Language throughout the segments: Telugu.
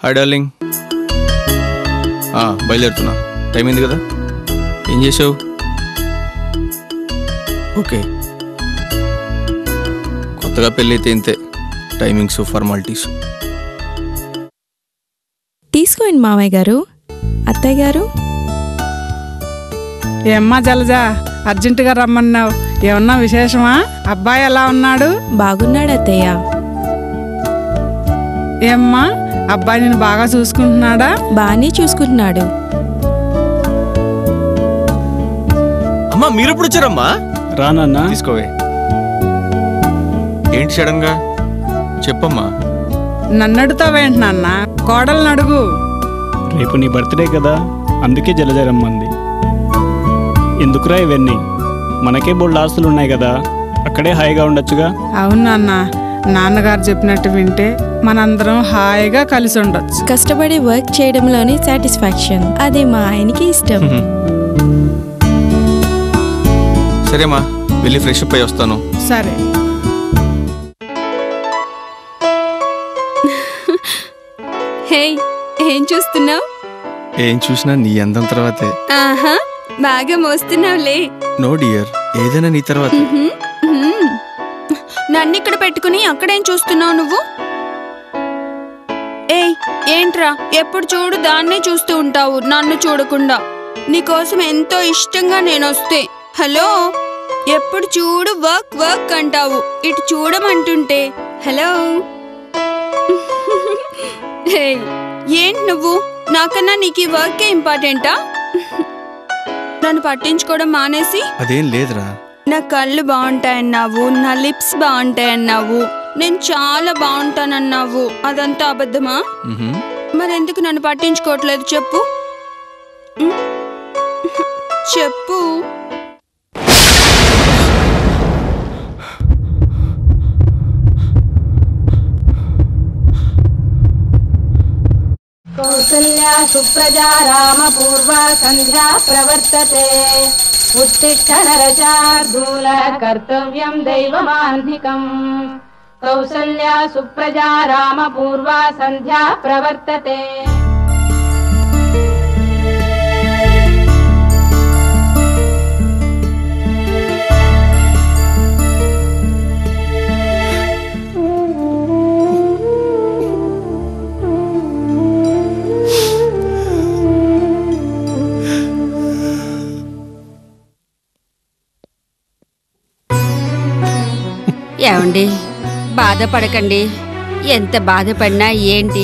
Hi darling. బయలుదేరుతున్నా. టైం అయింది కదా. ఏం చేసావు? ఓకే, కొత్తగా పెళ్ళి అయితే ఇంతే, టైమింగ్స్ ఫార్మాలిటీస్. తీసుకోండి మావయ్య గారు. అత్తయ్య గారు. ఏమ్మా జలజ, అర్జెంటుగా రమ్మన్నావు, ఏమన్నా విశేషమా? అబ్బాయి ఎలా ఉన్నాడు? బాగున్నాడు అత్తయ్య. ఏమ్మా, అబ్బాయి నేను బాగా చూసుకుంటున్నాడా? బాగానే చూసుకుంటున్నాడు. అమ్మా మీరు ఎప్పుడు వచ్చారమ్మా? రానన్నా. తీసుకోవే. ఏంటి సడన్ గా? చెప్పమ్మా. నన్నడుతావేంటి నాన్న? కోడల్ని అడుగు. రేపు నీ బర్త్డే కదా, అందుకే జలజరమ్మంది. ఎందుకురా ఇవన్నీ? మనకే బోల్డ్ ఆస్తులు ఉన్నాయి కదా, అక్కడే హాయిగా ఉండొచ్చుగా. అవును నాన్న, నాన్నగారు చెప్పినట్టు వింటే మనందరం హాయిగా కలిసి ఉండొచ్చు. కష్టపడి వర్క్ చేయడంలోనే సాటిస్ఫాక్షన్, అది మా ఆయనకి ఇష్టం. సరేమ్మా, వెళ్ళి ఫ్రెష్ అప్ అయి వస్తాను. సరే. హే, ఏం చూస్తున్నావు? ఏం చూసినా నీ అందం తర్వాతే. ఆహా, బాగా మోస్తున్నావులే. నో డియర్, ఏదైనా నీ తర్వాత. నన్ను ఇక్కడ పెట్టుకుని అక్కడేం చూస్తున్నావు నువ్వు? ఏయ్, ఏంట్రా ఎప్పుడు చూడు దాన్నే చూస్తూ ఉంటావు, నన్ను చూడకుండా? నీకోసం ఎంతో ఇష్టంగా నేను వస్తే హలో, ఎప్పుడు చూడు వర్క్ వర్క్ అంటావు, ఇటు చూడమంటుంటే హలో. ఏంటి నువ్వు? నాకన్నా నీకు ఈ వర్కే ఇంపార్టెంటా? నన్ను పట్టించుకోవడం మానేసి. అదేం లేదురా. నా కళ్ళు బాగుంటాయన్నావు, నా లిప్స్ బాగుంటాయన్నావు, నేను చాలా బాగుంటానన్నావు, అదంతా అబద్ధమా? మరెందుకు నన్ను పట్టించుకోవట్లేదు చెప్పు? చెప్పు. కౌసల్యా సుప్రజా రామ పూర్వా సంధ్యా ప్రవర్తతే. ఉత్తిష్ట నరశార్దూల కర్తవ్యం దైవమాన్ధికం. కౌసల్యా సుప్రజా రామ పూర్వా సంధ్యా ప్రవర్తతే. ఏమండి, బాధపడకండి. ఎంత బాధపడినా ఏంటి,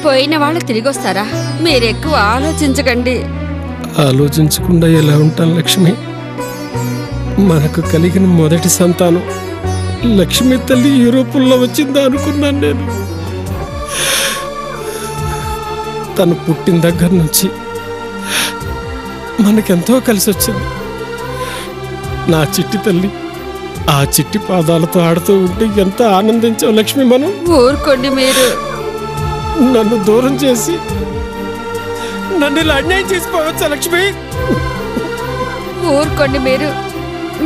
పోయిన వాళ్ళు తిరిగి వస్తారా? మీరెక్కువ ఆలోచించకండి. ఆలోచించకుండా ఎలా ఉంటాను లక్ష్మి? మనకు కలిగిన మొదటి సంతానం లక్ష్మి తల్లి ఈ రూపంలో వచ్చిందా అనుకున్నాను నేను. తను పుట్టిన దగ్గర నుంచి మనకెంతో కలిసి వచ్చింది. నా చిట్టి తల్లి ఆ చిట్టి పాదాలతో ఆడుతూ ఉంటే ఎంత ఆనందించావు లక్ష్మి మనం. ఊరుకోండి మీరు. నన్ను దూరం చేసి నన్ను ఇలా అన్యాయం చేసిపోవచ్చా లక్ష్మి? ఊరుకోండి మీరు.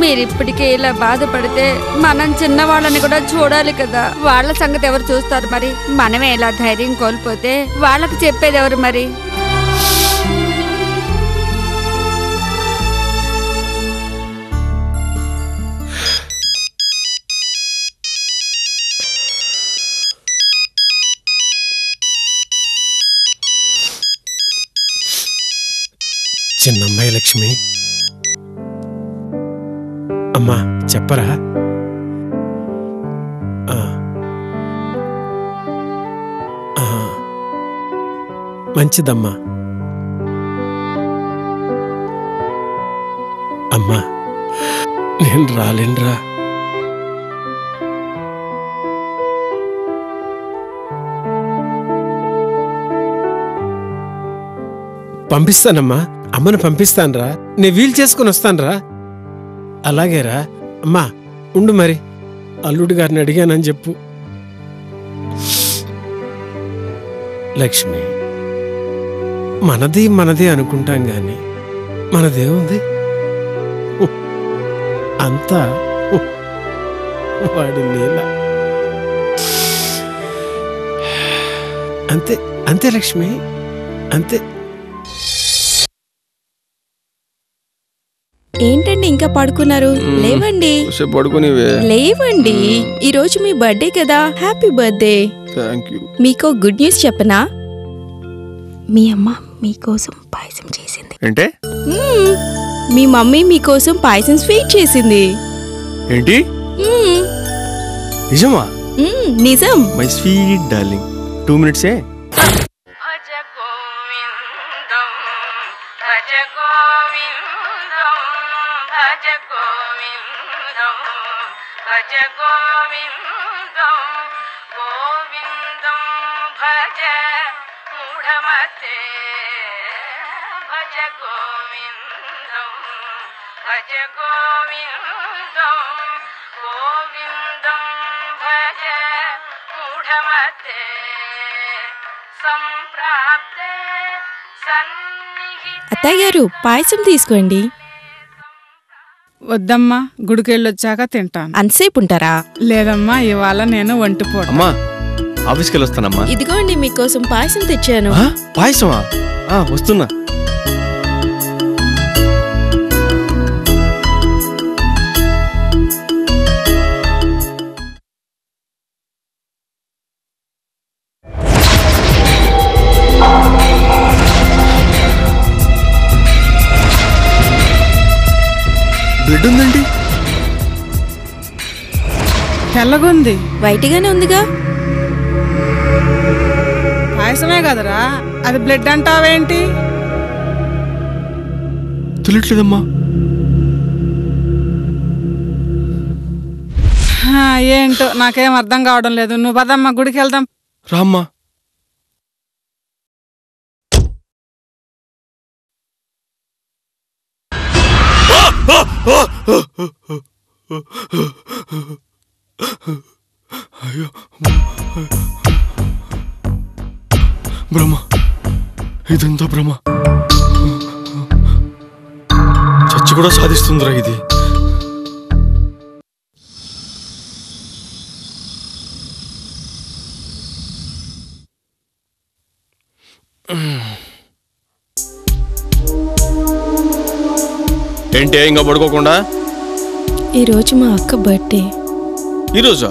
మీరిప్పటికే ఇలా బాధపడితే మనం చిన్నవాళ్ళని కూడా చూడాలి కదా. వాళ్ళ సంగతి ఎవరు చూస్తారు మరి? మనమే ఇలా ధైర్యం కోల్పోతే వాళ్ళకి చెప్పేది ఎవరు మరి? చిన్నమ్మాయి లక్ష్మి, అమ్మా చెప్పరా? మంచిదమ్మా. అమ్మా నేను రాలేనురా. పంపిస్తానమ్మా, అమ్మను పంపిస్తానురా. నేను వీలు చేసుకుని వస్తానురా. అలాగేరా. అమ్మా ఉండు మరి, అల్లుడి గారిని అడిగానని చెప్పు. లక్ష్మి, మనది అనుకుంటాం గాని మనదేముంది? అంతా వాడి నీల అంతే. అంతే లక్ష్మి, అంతే. ఏంటండి ఇంకా పడుకున్నారు? లేవండి, పడుకునివే. లేవండి. ఈ రోజు మీ బర్త్డే కదా, హ్యాపీ బర్త్డే. Thank you. మీకు గుడ్ న్యూస్ చెప్పనా? మీ అమ్మ మీకోసం పాయసం చేసింది. ఏంటే? మీ మమ్మీ మీకోసం పాయసం స్వీట్ చేసింది. ఏంటి? మ్మ్. నిజమా? నిజం. My sweet darling, 2 minutes. అత్తయ్య గారు పాయసం తీసుకోండి. వద్దమ్మా, గుడికెళ్ళొచ్చాక తింటాను. అంతసేపు ఉంటారా? లేదమ్మా, ఇవాళ నేను వంటిపోడు. అమ్మా, ఆఫీస్కి వెళ్ళొస్తానమ్మా. ఇదిగోండి మీకోసం పాయసం తెచ్చాను. పాయసమా? వస్తున్నా. బ్లడ్ ఉందండి. తెల్లగుంది. వైట్గానే ఉందిగా. పాయసమే కదరా, అది బ్లడ్ అంటావేంటి? తెలియట్లేదమ్మా. ఏంటో నాకేం అర్థం కావడం లేదు. నువ్వు పదమ్మా, గుడికి వెళ్దాం. రామ్మా. అయ్యో, బ్రహ్మ, ఇదంతా బ్రహ్మ. చచ్చి కూడా సాధిస్తుందిరా ఇది. ఏంటి ఇంకా పడుకోకుండా? ఈరోజు మా అక్క బర్త్డే. ఈరోజా?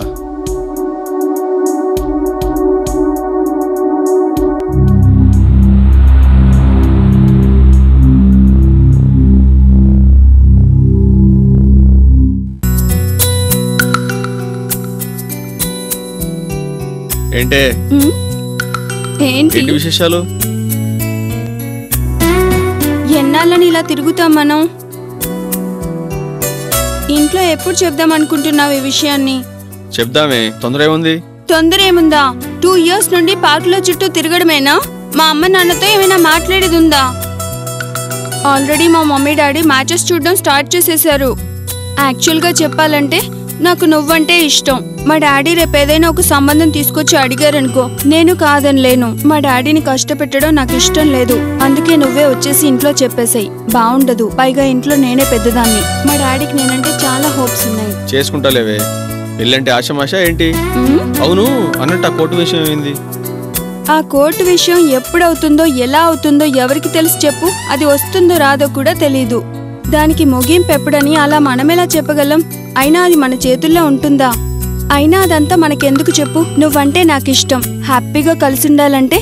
ఏంటే? ఏంటి విశేషాలు? ఎన్నాళ్ళని ఇలా తిరుగుతాం మనం? ఇంట్లో ఎప్పుడు చెప్దాం అనుకుంటున్నావు ఈ విషయాన్ని? చెప్దామే, తొందర ఏముంది? తొందర ఏముందా? 2 years నుండి పార్కులో చుట్టూ తిరగడమేనా? మా అమ్మ నాన్నతో ఏమైనా మాట్లాడేది ఉందా? ఆల్రెడీ మా మమ్మీ డాడీ మ్యాచెస్ చూడడం స్టార్ట్ చేసేసారు. యాక్చువల్గా చెప్పాలంటే నాకు నువ్వంటే ఇష్టం. మా డాడీ రేపు ఏదైనా ఒక సంబంధం తీసుకొచ్చి అడిగారనుకో, నేను కాదనిలేను. మా డాడీని కష్టపెట్టడం నాకు ఇష్టం లేదు. అందుకే నువ్వే వచ్చేసి ఇంట్లో చెప్పేసాయి. బాగుండదు, పైగా ఇంట్లో నేనే పెద్దదాన్ని. మా డాడీకి నేనంటే చాలా హోప్స్ ఉన్నాయి. చేసుకుంటాలేవే, పెళ్ళంటే ఆశమాష ఏంటి? అవును అన్నట్టు ఆ కోర్టు విషయం ఏంది? ఆ కోర్టు విషయం ఎప్పుడవుతుందో ఎలా అవుతుందో ఎవరికి తెలుసు చెప్పు? అది వస్తుందో రాదో కూడా తెలీదు. దానికి ముగింపు ఎప్పుడని అలా మనమెలా చెప్పగలం? అయినా అది మన చేతుల్లో ఉంటుందా? అయినా అదంతా మనకెందుకు చెప్పు? నువ్వంటే నాకు ఇష్టం. హ్యాపీగా కలిసి ఉండాలంటే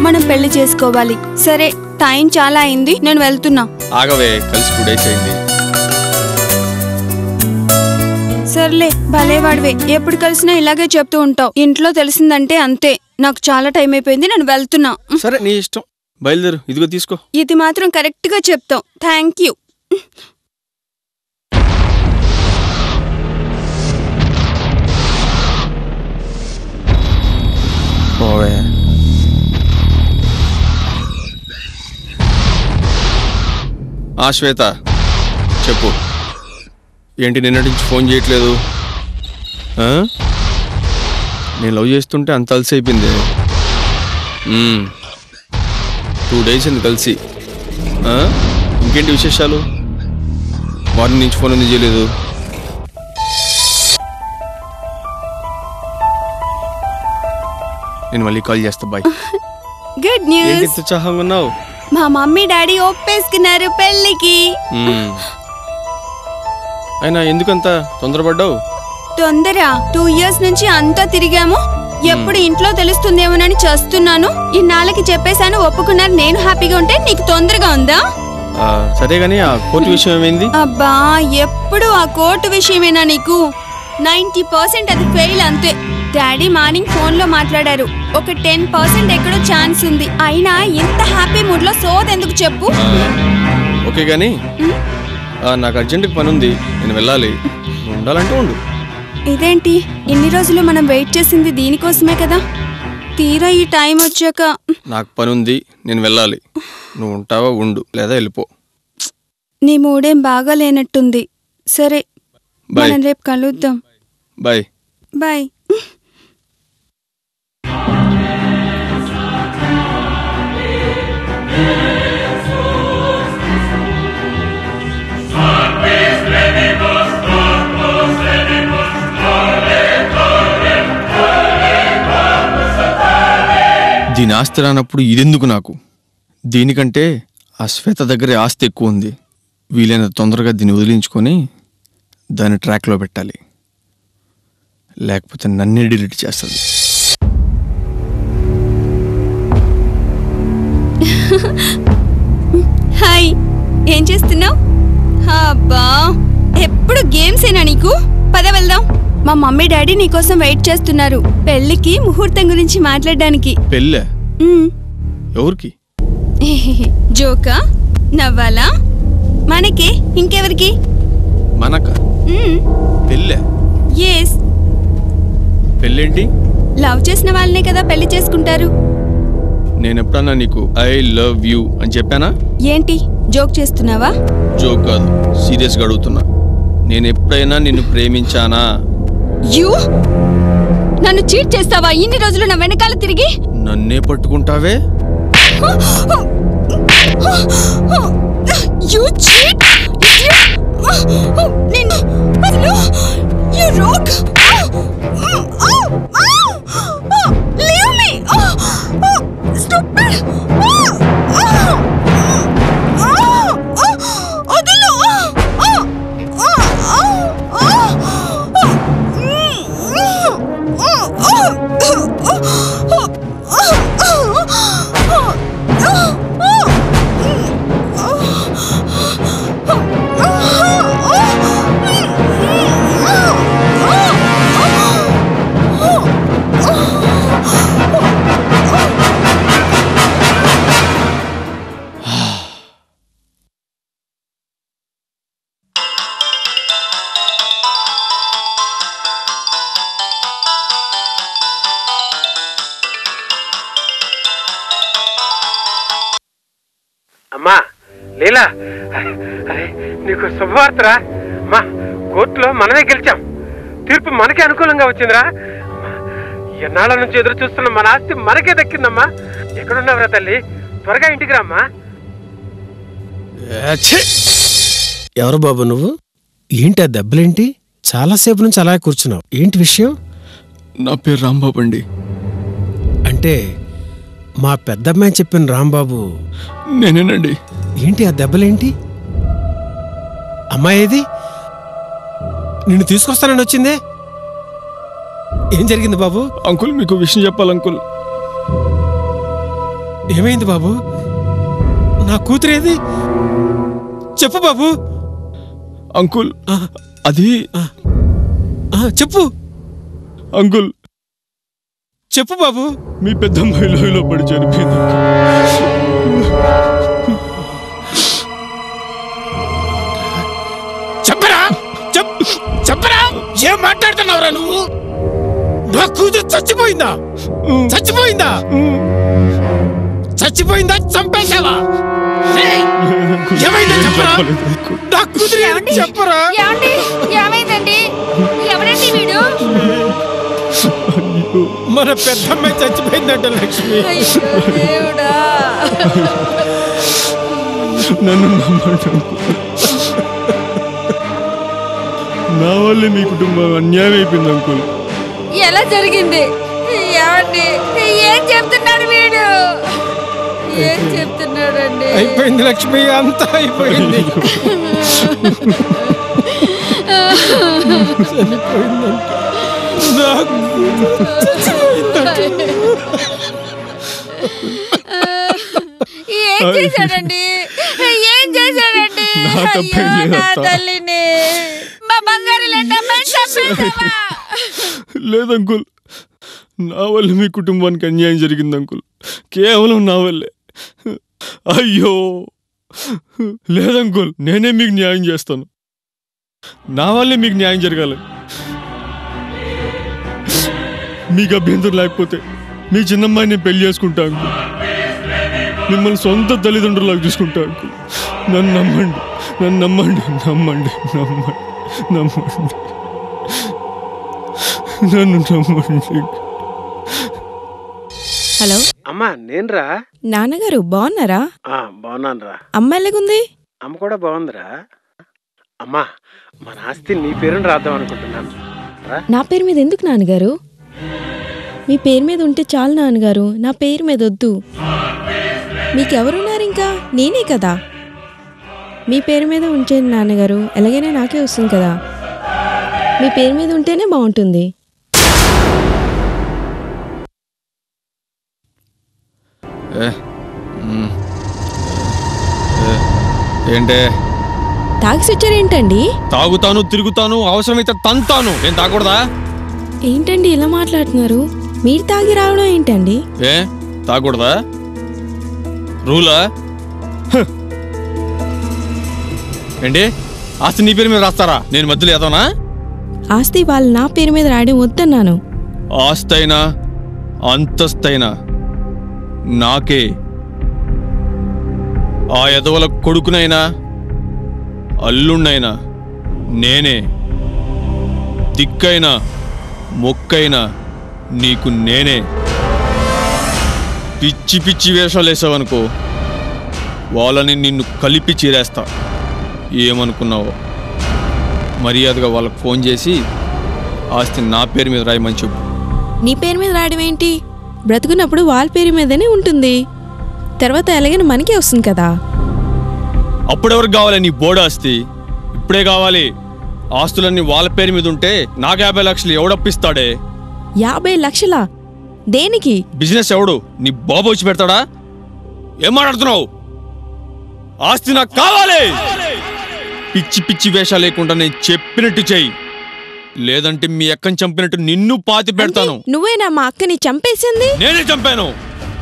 మనం పెళ్లి చేసుకోవాలి. సరే, టైం చాలా అయింది, నేను వెళ్తున్నా. ఆగవే, కలిసి 2 days అయింది. సర్లే, భలేవాడివే. ఎప్పుడు కలిసినా ఇలాగే చెప్తూ ఉంటావు. ఇంట్లో తెలిసిందంటే అంతే. నాకు చాలా టైం అయిపోయింది, నేను వెళ్తున్నా. సరే, నీ ఇష్టం, బయలుదేరు. ఇదిగో తీసుకో. ఇది మాత్రం కరెక్ట్ గా చెప్తావు. Thank you. శ్వేత, చెప్పు. ఏంటి నిన్నటి నుంచి ఫోన్ చేయట్లేదు? నేను లవ్ చేస్తుంటే అంత అలసి అయిపోయింది. 2 days అయింది కలిసి. ఇంకేంటి విశేషాలు? మార్నింగ్ నుంచి ఫోన్ ఎందుకు చేయలేదు? నేను మళ్ళీ కాల్ చేస్తా. బాయ్. గుడ్ ఏంటి న్యూస్. ఇంత ఉత్సాహంగా ఉన్నావు? మా మమ్మీ డాడీ ఒప్పేసుకున్నారు పెళ్ళికి. అయినా ఎందుకంత తొందరపడ్డావు? తొందర 2 years నుంచి అంతా తిరిగాము. ఎప్పుడు ఇంట్లో తెలుస్తుందేమోనని చేస్తున్నాను. ఇన్నాళ్ళకి చెప్పేశాను, ఒప్పుకున్నారు. నేను హ్యాపీగా ఉంటే నీకు తొందరగా ఉందా? సరే గానీ ఆ కోర్టు విషయం ఏమైంది? అబ్బా, ఎప్పుడు ఆ కోర్టు విషయమేనా నీకు? 90% అది ఫెయిల్ అంతే. డాడీ మార్నింగ్ ఫోన్ లో మాట్లాడారు. ఒక 10% ఎక్కడో ఛాన్స్ ఉంది. అయినా ఇంత హ్యాపీ మూడ్ లో సోదెందుకు చెప్పు? ఓకే గానీ నాకు అర్జెంటుగా పని ఉంది, నేను వెళ్ళాలి. నువ్వు ఉండాలంటే ఉండు. ఇదేంటి, ఇన్ని రోజులు మనం వెయిట్ చేసింది దీనికోసమే కదా? తీరా ఈ టైం వచ్చాక నాకు పని ఉంది, నేను వెళ్ళాలి. నువ్వు ఉంటావా? ఉండు, లేదా వెళ్ళిపో. నీ మూడేం బాగా లేనట్టుంది. సరే, బాయ్. మనం రేపు కలుద్దాం. బాయ్. బాయ్. దీని ఆస్తి రానప్పుడు ఇదెందుకు నాకు? దీనికంటే ఆ శ్వేత దగ్గరే ఆస్తి ఎక్కువ ఉంది. వీలైనంత తొందరగా దీన్ని వదిలించుకొని దాన్ని ట్రాక్లో పెట్టాలి, లేకపోతే నన్నే డిలీట్ చేస్తుంది. హాయ్, ఏం చేస్తున్నావు? అబ్బా, ఎప్పుడు గేమ్స్ ఏనా నీకు? పద వెళ్దాం. మా మమ్మీ డాడీ నీకోసం వెయిట్ చేస్తున్నారు. పెళ్లికి ముహూర్తం గురించి మాట్లాడడానికి. పెళ్ళే? ఎవరికి? జోకా? నవ్వాలా? మనకే, ఇంకెవరికి? మనక? పెళ్ళే? ఎస్. పెళ్ళేంటి? లవ్ చేసిన వాళ్ళనే కదా పెళ్లి చేసుకుంటారు. నేను ఎప్పుడన్నా నీకు ఐ లవ్ యూ అని చెప్పానా? ఏంటి, జోక్ చేస్తున్నావా? జోక్ కాదు, సీరియస్గా అడుగుతున్నా. నేను ఎప్పుడైనా నిన్ను ప్రేమించానా? యూ నన్ను చీట్ చేస్తావా? ఇన్ని రోజులు నా వెనకాల తిరిగి నన్నే పట్టుకుంటావే? You cheat! నిన్ను you rock! Leave me! Stupid! వదిలు! అమ్మా లీలా, అరే నీకు శుభవార్తరా. అమ్మా, కోర్టులో మనమే గెలిచాం. తీర్పు మనకే అనుకూలంగా వచ్చిందిరా. ఎన్నాళ్ళ నుంచి ఎదురు చూస్తున్న మన ఆస్తి మనకే దక్కిందమ్మా. ఎక్కడున్నావురా తల్లి? త్వరగా ఇంటికి రామ్మా. ఎవరు బాబు నువ్వు? ఏంటి ఆ దెబ్బలేంటి? చాలాసేపు నుంచి అలా కూర్చున్నావు, ఏంటి విషయం? నా పేరు రాంబాబు అండి. అంటే మా పెద్దమ్మాయి చెప్పిన రాంబాబు నేనేనండి. ఏంటి ఆ దెబ్బలేంటి? అమ్మాయి ఏది? నిన్ను తీసుకొస్తానని వచ్చిందే, ఏం జరిగింది బాబు? అంకుల్, మీకు విషయం చెప్పాలి అంకుల్. ఏమైంది బాబు? నా కూతురేది? చెప్పు బాబు. అంకుల్, అది చెప్పు అంకుల్. చెప్పు బాబు. మీ పెద్దమ్మాయి లోయలో పడి చనిపోయింది. చెప్పరా? చెప్పరా? ఏం మాట్లాడుతున్నావురా నువ్వు? నా కూతురు చచ్చిపోయిందా? చచ్చిపోయిందా? చచ్చిపోయిందా? చంపేశావా? ఏమైందా చెప్పరా? నా కూతురు చెప్పరా? ఏమైందండి? ఎవరండి వీడు? మన పెద్దమ్మాయి చచ్చిపోయిందంట లక్ష్మి. నన్ను నమ్మండి. నా వల్లే మీ కుటుంబం అన్యాయం అయిపోయింది అంకుల్. ఎలా జరిగింది? ఏమండి ఏం చెప్తున్నాడు వీడు? ఏం చెప్తున్నాడండి? అయిపోయింది లక్ష్మి, అంతా అయిపోయింది. ఏం చేశాడండి? ఏం చేశాడండి? అయ్యో నా తల్లిని, మా బంగారు లేదు అంకుల్, నా వల్ల మీ కుటుంబానికి అన్యాయం జరిగింది అంకుల్, కేవలం నా వల్లే. అయ్యో లేదంకుల్, నేనే మీకు న్యాయం చేస్తాను. నా వల్లే మీకు న్యాయం జరగాలి. మీకు అభ్యంతరం లేకపోతే మీ చిన్నమ్మాయిని నేను పెళ్లి చేసుకుంటా అంకుల్. మిమ్మల్ని సొంత తల్లిదండ్రులకు చూసుకుంటా అంకుల్. నన్ను నమ్మండి, నన్ను నమ్మండి, నమ్మండి, నమ్మండి, నమ్మండి, నన్ను నమ్మండి. హలో అమ్మా, నేనురా. నాన్నగారు బాగున్నారా? బాగున్నానురా. అమ్మ ఎలాగుంది? అమ్మ కూడా బాగుందిరా. అమ్మా, మన ఆస్తి నీ పేరుని రాద్దాం అనుకుంటున్నాను. నా పేరు మీద ఎందుకు నాన్నగారు? మీ పేరు మీద ఉంటే చాలు నాన్నగారు, నా పేరు మీద వద్దు. మీకెవరున్నారు ఇంకా? నేనే కదా. మీ పేరు మీద ఉంచేది నాన్నగారు, ఎలాగైనా నాకే వస్తుంది కదా. మీ పేరు మీద ఉంటేనే బాగుంటుంది. ఏంటే తాగి వచ్చారేంటండి? తాగుతాను, తిరుగుతాను, అవసరమైతే తంతాను. ఏం తాగకూడదా? ఏంటండి ఇలా మాట్లాడుతున్నారు? మీరు తాగి రావడం ఏంటండి? ఏ తాగకూడదా? రూలా? ఏంటి ఆస్తి నీ పేరు మీద రాస్తారా? నేను మధ్యలో ఏదోనా? ఆస్తి వాళ్ళు నా పేరు మీద రాయడం వద్దన్నాను. ఆస్తైనా అంతస్తైనా నాకే. ఆ ఎదవల కొడుకునైనా అల్లుణ్ణైనా నేనే. దిక్కైనా మొక్కైనా నీకు నేనే. పిచ్చి పిచ్చి వేషాలు వేసావనుకో, వాళ్ళని నిన్ను కలిపి చీరేస్తా. ఏమనుకున్నావో? మర్యాదగా వాళ్ళకు ఫోన్ చేసి ఆస్తి నా పేరు మీద రాయమని చెప్పు. నీ పేరు మీద రాయడం ఏంటి? బ్రతుకున్నప్పుడు వాళ్ళ పేరు మీదనే ఉంటుంది, తర్వాత ఎలాగైనా మనకే వస్తుంది కదా. అప్పుడెవరికి కావాలి నీ బోర్డు ఆస్తి? ఇప్పుడే కావాలి. ఆస్తులన్నీ వాళ్ళ పేరు మీద ఉంటే నాకు 50 లక్షలు ఎవడప్పిస్తాడే? 50 లక్షలా? దేనికి? బిజినెస్ ఎవడు? నీ బాబు వచ్చి పెడతాడా? ఏం మాట్లాడుతున్నావు? ఆస్తి నాకు కావాలి. పిచ్చి పిచ్చి వేషాలు లేకుండా నేను చెప్పినట్టు చెయ్యి, లేదంటే మీ అక్కని చంపినట్టు నిన్ను పాతి పెడతాను. నువ్వేనా మా అక్కని చంపేసింది? నేనే చంపాను.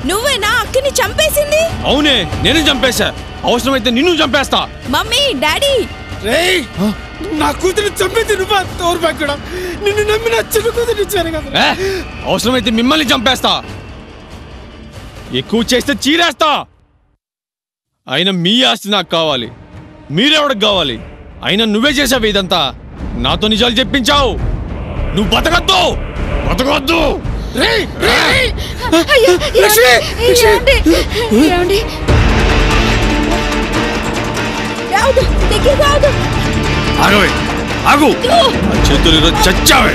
నువ్వేనా అక్కని చంపేసింది? అవునే, నేనే చంపేశా. అవసరమైతే నిన్ను చంపేస్తా. మమ్మీ, డాడీ, నా కూతురు చంపేది నువ్వా? తోరు పక్కడా, నిన్ను నమ్మి నా చిన్న కూతురు ఇచ్చాను కదా. అవసరమైతే మిమ్మల్ని చంపేస్తా. ఎక్కువ చేస్తే చీరేస్తా. అయినా మీ ఆస్తి నాకు కావాలి. మీరెవడికి కావాలి? అయినా నువ్వే చేసావు ఇదంతా. నాతో నిజాలు చెప్పించావు. నువ్వు బతకద్దు, బతకవద్దు. ఆగవే, ఆగు. చేతులు చచ్చావే.